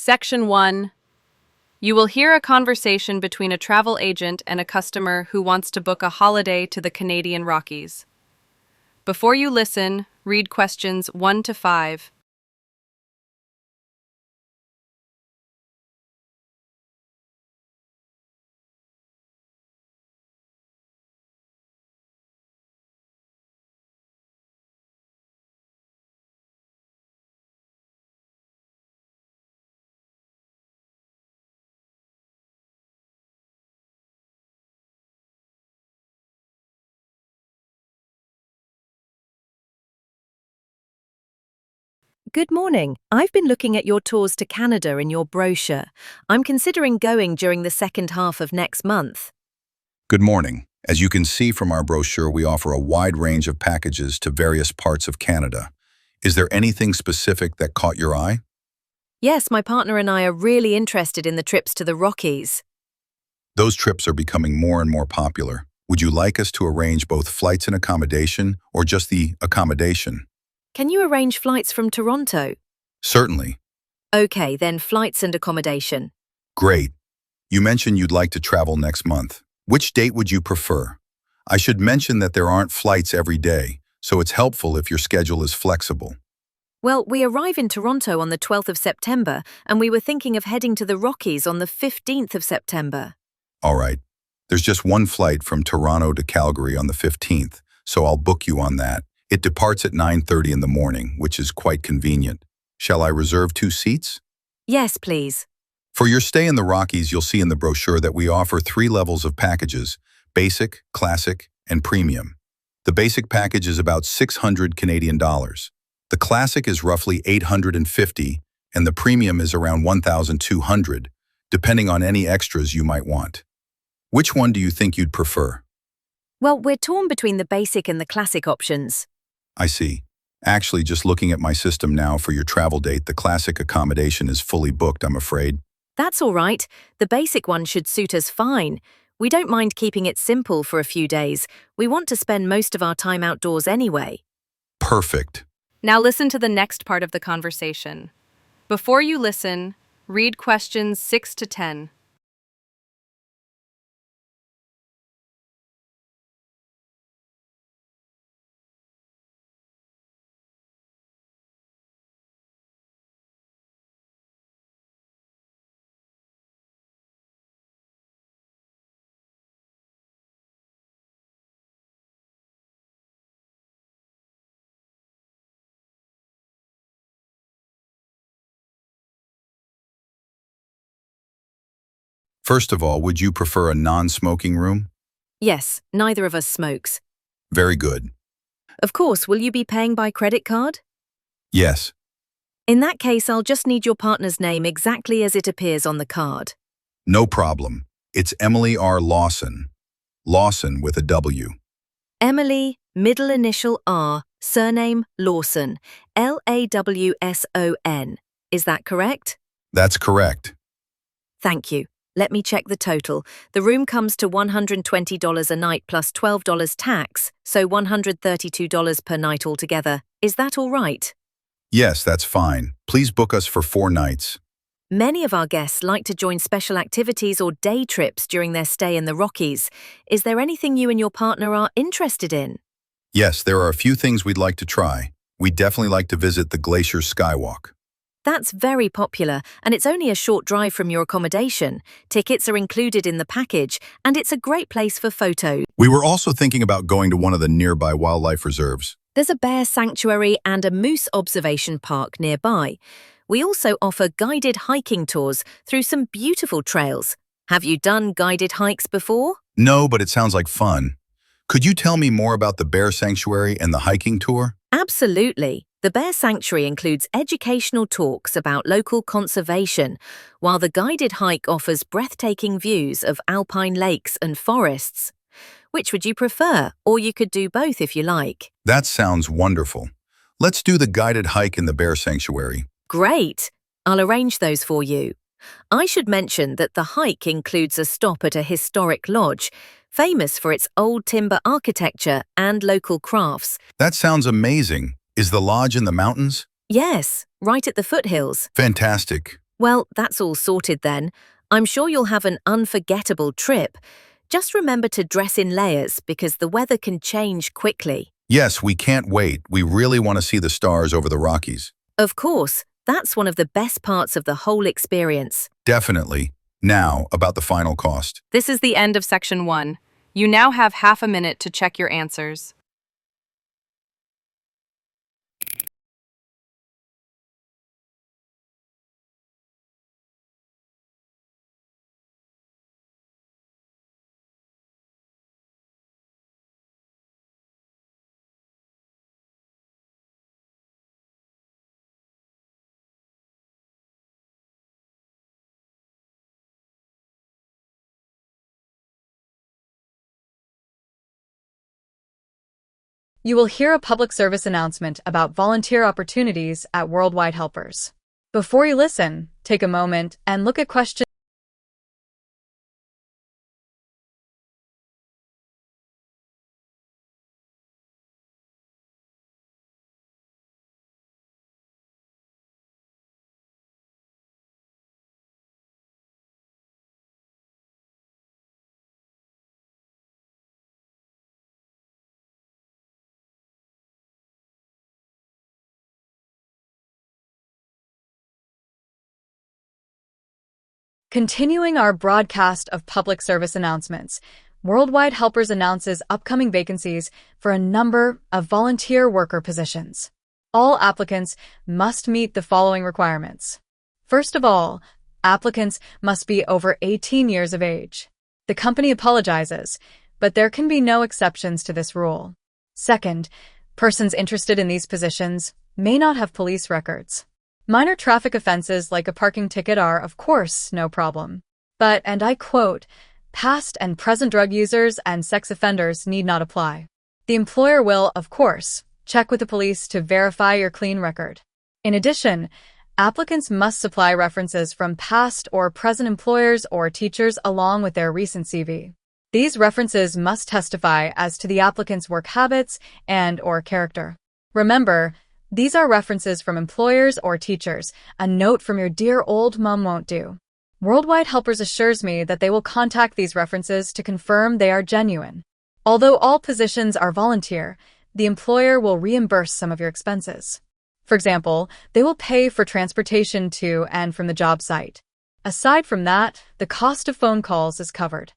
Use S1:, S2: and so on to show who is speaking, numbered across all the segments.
S1: Section 1. You will hear a conversation between a travel agent and a customer who wants to book a holiday to the Canadian Rockies. Before you listen, read questions 1 to 5.
S2: Good morning. I've been looking at your tours to Canada in your brochure. I'm considering going during the second half of next month.
S3: Good morning. As you can see from our brochure, we offer a wide range of packages to various parts of Canada. Is there anything specific that caught your eye?
S2: Yes, my partner and I are really interested in the trips to the Rockies.
S3: Those trips are becoming more and more popular. Would you like us to arrange both flights and accommodation, or just the accommodation?
S2: Can you arrange flights from Toronto?
S3: Certainly.
S2: Okay, then flights and accommodation.
S3: Great. You mentioned you'd like to travel next month. Which date would you prefer? I should mention that there aren't flights every day, so it's helpful if your schedule is flexible.
S2: Well, we arrive in Toronto on the 12th of September, and we were thinking of heading to the Rockies on the 15th of September.
S3: All right. There's just one flight from Toronto to Calgary on the 15th, so I'll book you on that. It departs at 9:30 in the morning, which is quite convenient. Shall I reserve 2 seats?
S2: Yes, please.
S3: For your stay in the Rockies, you'll see in the brochure that we offer 3 levels of packages: basic, classic, and premium. The basic package is about 600 Canadian dollars. The classic is roughly 850, and the premium is around 1,200, depending on any extras you might want. Which one do you think you'd prefer?
S2: Well, we're torn between the basic and the classic options.
S3: I see. Actually, just looking at my system now for your travel date, the classic accommodation is fully booked, I'm afraid.
S2: That's all right. The basic one should suit us fine. We don't mind keeping it simple for a few days. We want to spend most of our time outdoors anyway.
S3: Perfect.
S1: Now listen to the next part of the conversation. Before you listen, read questions 6 to 10.
S3: First of all, would you prefer a non-smoking room?
S2: Yes, neither of us smokes.
S3: Very good.
S2: Of course, will you be paying by credit card?
S3: Yes.
S2: In that case, I'll just need your partner's name exactly as it appears on the card.
S3: No problem. It's Emily R. Lawson. Lawson with a W.
S2: Emily, middle initial R, surname Lawson, Lawson. Is that correct?
S3: That's correct.
S2: Thank you. Let me check the total. The room comes to $120 a night plus $12 tax, so $132 per night altogether. Is that all right?
S3: Yes, that's fine. Please book us for 4 nights.
S2: Many of our guests like to join special activities or day trips during their stay in the Rockies. Is there anything you and your partner are interested in?
S3: Yes, there are a few things we'd like to try. We'd definitely like to visit the Glacier Skywalk.
S2: That's very popular, and it's only a short drive from your accommodation. Tickets are included in the package, and it's a great place for photos.
S3: We were also thinking about going to one of the nearby wildlife reserves.
S2: There's a bear sanctuary and a moose observation park nearby. We also offer guided hiking tours through some beautiful trails. Have you done guided hikes before?
S3: No, but it sounds like fun. Could you tell me more about the bear sanctuary and the hiking tour?
S2: Absolutely. The Bear Sanctuary includes educational talks about local conservation, while the guided hike offers breathtaking views of alpine lakes and forests. Which would you prefer? Or you could do both if you like.
S3: That sounds wonderful. Let's do the guided hike in the bear sanctuary.
S2: Great! I'll arrange those for you. I should mention that the hike includes a stop at a historic lodge, famous for its old timber architecture and local crafts.
S3: That sounds amazing. Is the lodge in the mountains?
S2: Yes, right at the foothills.
S3: Fantastic.
S2: Well, that's all sorted then. I'm sure you'll have an unforgettable trip. Just remember to dress in layers because the weather can change quickly.
S3: Yes, we can't wait. We really want to see the stars over the Rockies.
S2: Of course, that's one of the best parts of the whole experience.
S3: Definitely. Now, about the final cost.
S1: This is the end of section 1. You now have half a minute to check your answers.
S4: You will hear a public service announcement about volunteer opportunities at Worldwide Helpers. Before you listen, take a moment and look at questions. Continuing our broadcast of public service announcements, Worldwide Helpers announces upcoming vacancies for a number of volunteer worker positions. All applicants must meet the following requirements. First of all, applicants must be over 18 years of age. The company apologizes, but there can be no exceptions to this rule. Second, persons interested in these positions may not have police records. Minor traffic offenses like a parking ticket are, of course, no problem. But, and I quote, past and present drug users and sex offenders need not apply. The employer will, of course, check with the police to verify your clean record. In addition, applicants must supply references from past or present employers or teachers along with their recent CV. These references must testify as to the applicant's work habits and/or character. Remember, these are references from employers or teachers. A note from your dear old mom won't do. Worldwide Helpers assures me that they will contact these references to confirm they are genuine. Although all positions are volunteer, the employer will reimburse some of your expenses. For example, they will pay for transportation to and from the job site. Aside from that, the cost of phone calls is covered.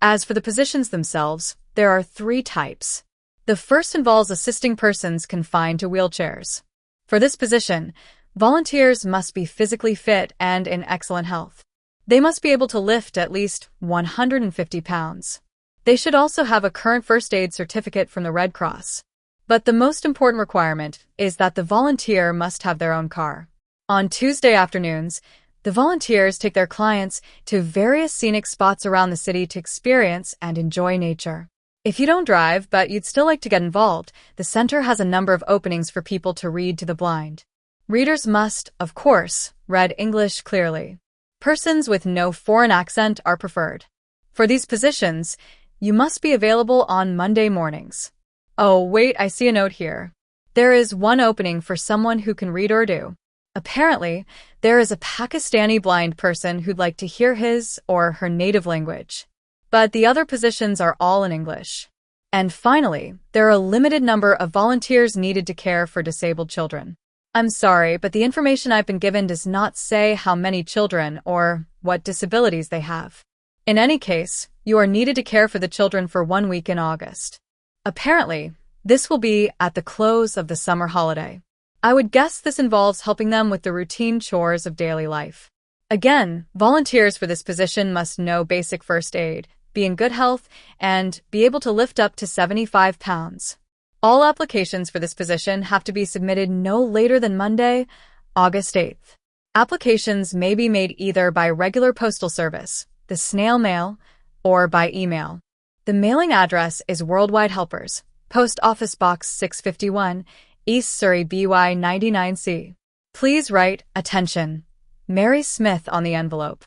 S4: As for the positions themselves, there are 3 types. The first involves assisting persons confined to wheelchairs. For this position, volunteers must be physically fit and in excellent health. They must be able to lift at least 150 pounds. They should also have a current first aid certificate from the Red Cross. But the most important requirement is that the volunteer must have their own car. On Tuesday afternoons, the volunteers take their clients to various scenic spots around the city to experience and enjoy nature. If you don't drive, but you'd still like to get involved, the center has a number of openings for people to read to the blind. Readers must, of course, read English clearly. Persons with no foreign accent are preferred. For these positions, you must be available on Monday mornings. Oh, wait, I see a note here. There is one opening for someone who can read Urdu. Apparently, there is a Pakistani blind person who'd like to hear his or her native language. But the other positions are all in English. And finally, there are a limited number of volunteers needed to care for disabled children. I'm sorry, but the information I've been given does not say how many children or what disabilities they have. In any case, you are needed to care for the children for 1 week in August. Apparently, this will be at the close of the summer holiday. I would guess this involves helping them with the routine chores of daily life. Again, volunteers for this position must know basic first aid, be in good health, and be able to lift up to 75 pounds. All applications for this position have to be submitted no later than Monday, August 8th. Applications may be made either by regular postal service, the snail mail, or by email. The mailing address is Worldwide Helpers, Post Office Box 651, East Surrey BY 99C. Please write, "Attention, Mary Smith" on the envelope.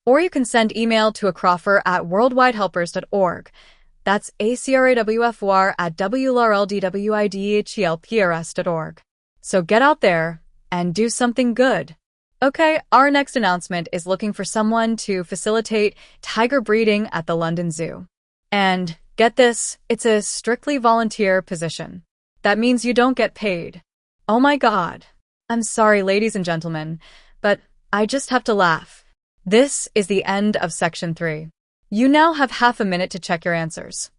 S4: Or you can send email to acrawfer@worldwidehelpers.org. That's acrawfer@wrldwidhelpers.org. So get out there and do something good. Okay, our next announcement is looking for someone to facilitate tiger breeding at the London Zoo. And get this, it's a strictly volunteer position. That means you don't get paid. Oh my God. I'm sorry, ladies and gentlemen, but I just have to laugh. This is the end of section 3. You now have half a minute to check your answers.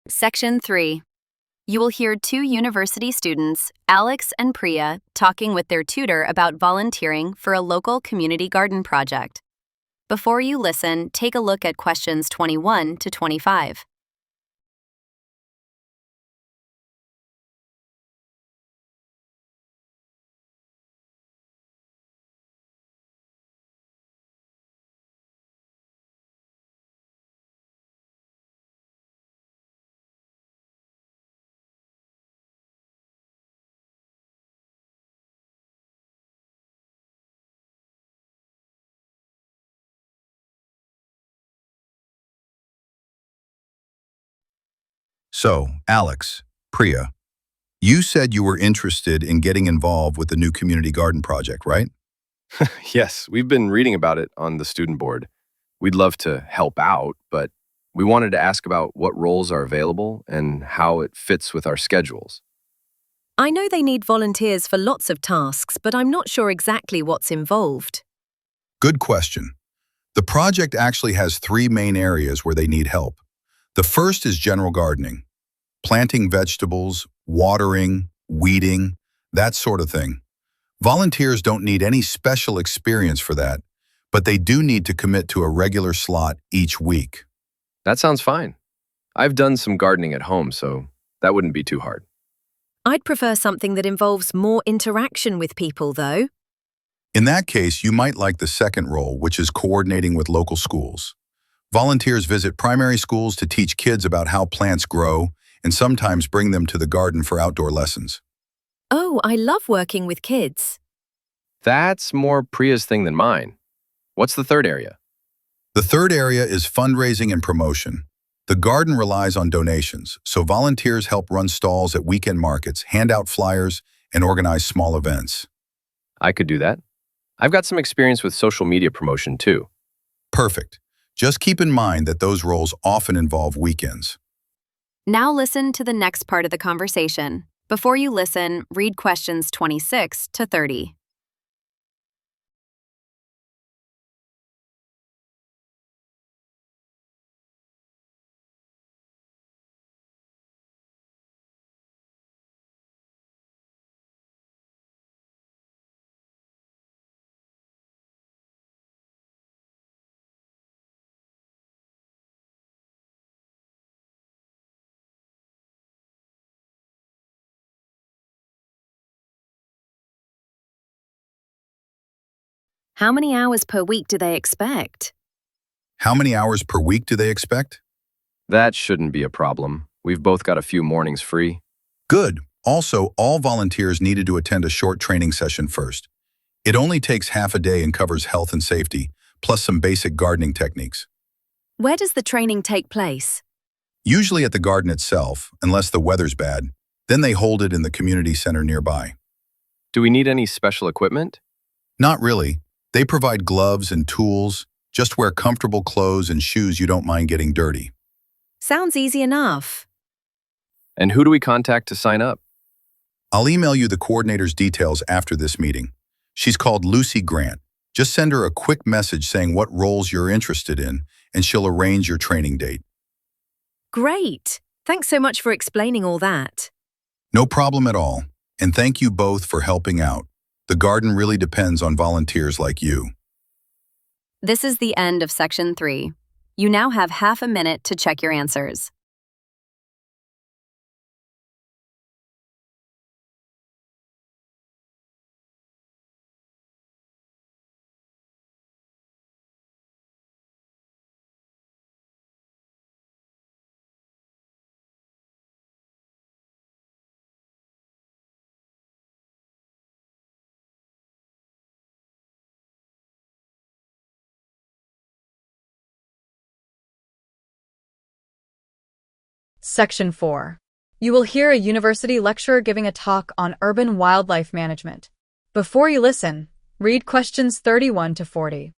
S1: Section 3. You will hear two university students, Alex and Priya, talking with their tutor about volunteering for a local community garden project. Before you listen, take a look at questions 21 to 25.
S3: So, Alex, Priya, you said you were interested in getting involved with the new community garden project, right?
S5: Yes, we've been reading about it on the student board. We'd love to help out, but we wanted to ask about what roles are available and how it fits with our schedules.
S2: I know they need volunteers for lots of tasks, but I'm not sure exactly what's involved.
S3: Good question. The project actually has 3 main areas where they need help. The first is general gardening, planting vegetables, watering, weeding, that sort of thing. Volunteers don't need any special experience for that, but they do need to commit to a regular slot each week.
S5: That sounds fine. I've done some gardening at home, so that wouldn't be too hard.
S2: I'd prefer something that involves more interaction with people, though.
S3: In that case, you might like the second role, which is coordinating with local schools. Volunteers visit primary schools to teach kids about how plants grow and sometimes bring them to the garden for outdoor lessons.
S2: Oh, I love working with kids.
S5: That's more Priya's thing than mine. What's the third area?
S3: The third area is fundraising and promotion. The garden relies on donations, so volunteers help run stalls at weekend markets, hand out flyers, and organize small events.
S5: I could do that. I've got some experience with social media promotion too.
S3: Perfect. Just keep in mind that those roles often involve weekends.
S1: Now listen to the next part of the conversation. Before you listen, read questions 26 to 30.
S2: How many hours per week do they expect?
S3: How many hours per week do they expect?
S5: That shouldn't be a problem. We've both got a few mornings free.
S3: Good. Also, all volunteers needed to attend a short training session first. It only takes half a day and covers health and safety, plus some basic gardening techniques.
S2: Where does the training take place?
S3: Usually at the garden itself, unless the weather's bad. Then they hold it in the community center nearby.
S5: Do we need any special equipment?
S3: Not really. They provide gloves and tools. Just wear comfortable clothes and shoes you don't mind getting dirty.
S2: Sounds easy enough.
S5: And who do we contact to sign up?
S3: I'll email you the coordinator's details after this meeting. She's called Lucy Grant. Just send her a quick message saying what roles you're interested in, and she'll arrange your training date.
S2: Great! Thanks so much for explaining all that.
S3: No problem at all, and thank you both for helping out. The garden really depends on volunteers like you.
S1: This is the end of Section 3. You now have half a minute to check your answers.
S4: Section 4. You will hear a university lecturer giving a talk on urban wildlife management. Before you listen, read questions 31 to 40.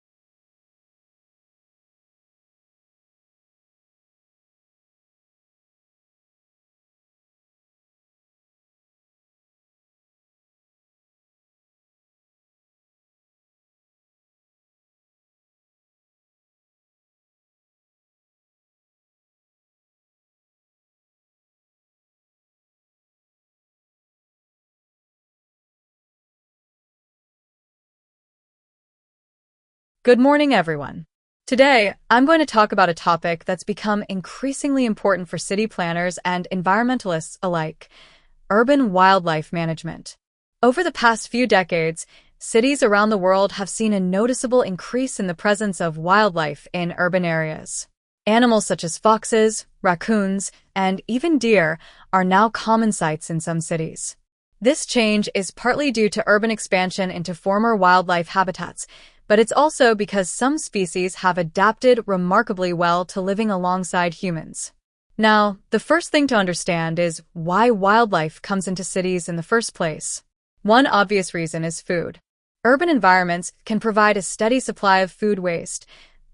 S4: Good morning, everyone. Today, I'm going to talk about a topic that's become increasingly important for city planners and environmentalists alike: urban wildlife management. Over the past few decades, cities around the world have seen a noticeable increase in the presence of wildlife in urban areas. Animals such as foxes, raccoons, and even deer are now common sights in some cities. This change is partly due to urban expansion into former wildlife habitats, but it's also because some species have adapted remarkably well to living alongside humans. Now, the first thing to understand is why wildlife comes into cities in the first place. One obvious reason is food. Urban environments can provide a steady supply of food waste.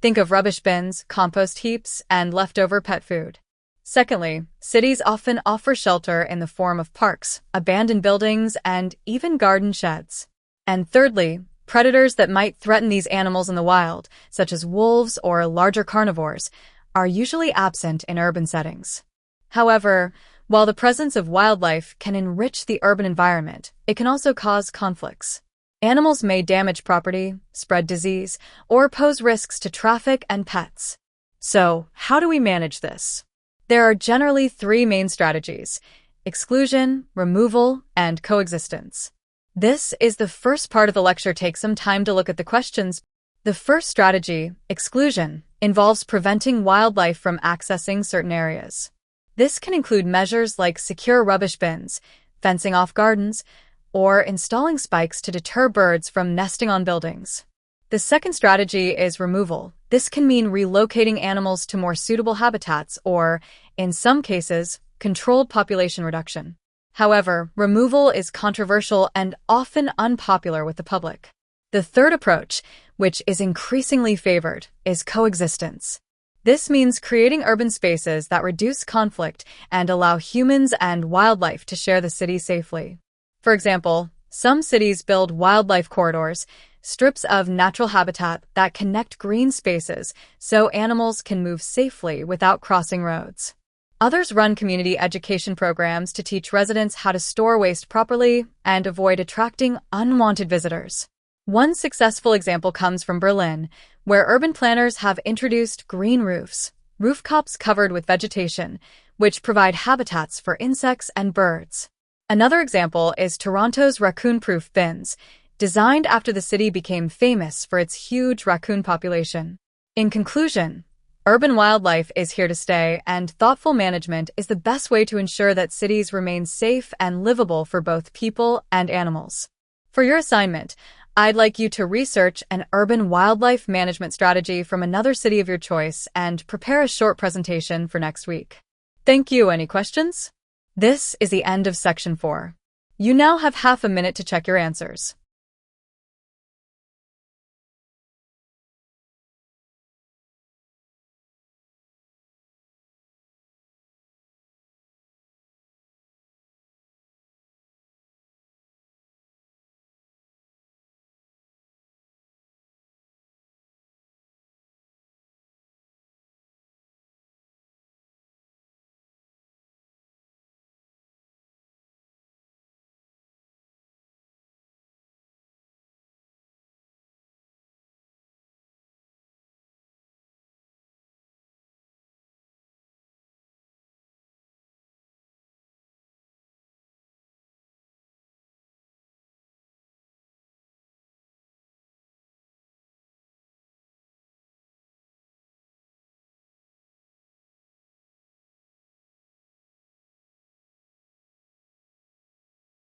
S4: Think of rubbish bins, compost heaps, and leftover pet food. Secondly, cities often offer shelter in the form of parks, abandoned buildings, and even garden sheds. And thirdly, predators that might threaten these animals in the wild, such as wolves or larger carnivores, are usually absent in urban settings. However, while the presence of wildlife can enrich the urban environment, it can also cause conflicts. Animals may damage property, spread disease, or pose risks to traffic and pets. So, how do we manage this? There are generally three main strategies: exclusion, removal, and coexistence. This is the first part of the lecture. Take some time to look at the questions. The first strategy, exclusion, involves preventing wildlife from accessing certain areas. This can include measures like secure rubbish bins, fencing off gardens, or installing spikes to deter birds from nesting on buildings. The second strategy is removal. This can mean relocating animals to more suitable habitats or, in some cases, controlled population reduction. However, removal is controversial and often unpopular with the public. The third approach, which is increasingly favored, is coexistence. This means creating urban spaces that reduce conflict and allow humans and wildlife to share the city safely. For example, some cities build wildlife corridors, strips of natural habitat that connect green spaces so animals can move safely without crossing roads. Others run community education programs to teach residents how to store waste properly and avoid attracting unwanted visitors. One successful example comes from Berlin, where urban planners have introduced green roofs, rooftops covered with vegetation, which provide habitats for insects and birds. Another example is Toronto's raccoon-proof bins, designed after the city became famous for its huge raccoon population. In conclusion, urban wildlife is here to stay, and thoughtful management is the best way to ensure that cities remain safe and livable for both people and animals. For your assignment, I'd like you to research an urban wildlife management strategy from another city of your choice and prepare a short presentation for next week. Thank you. Any questions? This is the end of Section 4. You now have half a minute to check your answers.